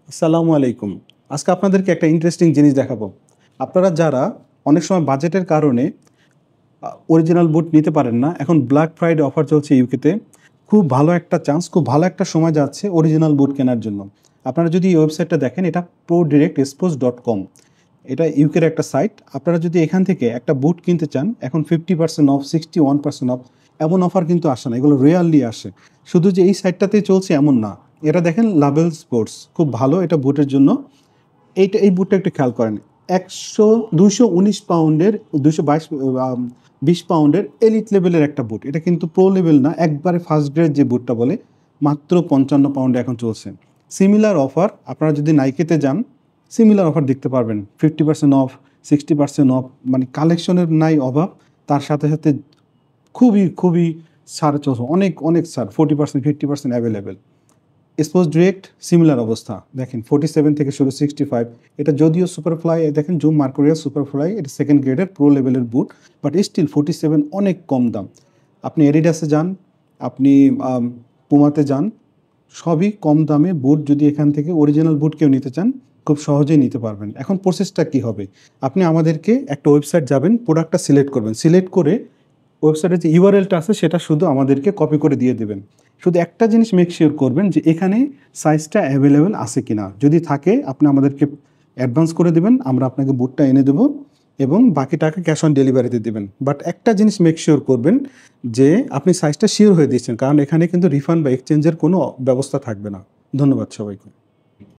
আসসালামু আলাইকুম। আজকে আপনাদেরকে একটা ইন্টারেস্টিং জিনিস দেখাবো। আপনারা যারা অনেক সময় বাজেটের কারণে অরিজিনাল বুট নিতে পারেন না, এখন ব্ল্যাক ফ্রাইডে অফার চলছে ইউকেতে। খুব ভালো একটা চান্স, খুব ভালো একটা সময় যাচ্ছে অরিজিনাল বুট কেনার জন্য। আপনারা যদি এই ওয়েবসাইটটা দেখেন, এটা prodirectexpos.com। এটা ইউকের একটা সাইট। আপনারা যদি এখান থেকে একটা বুট কিনতে চান, এখন 50% অফ, 61% অফ, এমন অফার কিন্তু আসে না। এগুলো রেয়ারলি আসে। শুধু যে এই সাইটটাতেই চলছে এমন না। এটা দেখেন লাভেল স্পোর্টস, খুব ভালো এটা বুটের জন্য। এই বুটটা একটু খেয়াল করেন। 219 পাউন্ডের, 20 পাউন্ডের এলিট লেভেলের একটা বুট। এটা কিন্তু প্রো লেভেল না, একবারে ফার্স্ট গ্রেড যে বুটটা বলে। মাত্র 55 পাউন্ডে এখন চলছে। সিমিলার অফার আপনারা যদি নাইকেতে যান, সিমিলার অফার দেখতে পারবেন। 50% অফ, 60% অফ, মানে কালেকশনের নাই অভাব। তার সাথে সাথে খুবই খুবই ছাড় চলছে, অনেক অনেক ছাড়, 40%, 50% অ্যাভেলেবেল। স্পোর্টস ডিরেক্ট সিমিলার অবস্থা দেখেন, 47 থেকে শুরু 65। এটা যদিও সুপারফ্লাই, দেখেন জুম মার্কোরিয়াল সুপারফ্লাই, এটা সেকেন্ড গ্রেডের প্রো লেভেলের বুট, বাট স্টিল 47 অনেক কম দাম। আপনি এডিডাসে যান, আপনি পুমাতে যান, সবই কম দামে বুট। যদি এখান থেকে অরিজিনাল বুট কেউ নিতে চান, খুব সহজেই নিতে পারবেন। এখন প্রসেসটা কী হবে? আপনি আমাদেরকে একটা ওয়েবসাইট যাবেন, প্রোডাক্টটা সিলেক্ট করবেন, সিলেক্ট করে ওয়েবসাইটের যে ইউআরএলটা আছে সেটা শুধু আমাদেরকে কপি করে দিয়ে দেবেন। শুধু একটা জিনিস মেক শিওর করবেন যে এখানে সাইজটা অ্যাভেলেবেল আছে কিনা। যদি থাকে আপনি আমাদেরকে অ্যাডভান্স করে দেবেন, আমরা আপনাকে বুটটা এনে দেবো এবং বাকি টাকা ক্যাশ অন ডেলিভারিতে দেবেন। বাট একটা জিনিস মেক শিওর করবেন যে আপনি সাইজটা শিওর হয়ে দিচ্ছেন, কারণ এখানে কিন্তু রিফান্ড বা এক্সচেঞ্জের কোনো ব্যবস্থা থাকবে না। ধন্যবাদ সবাইকে।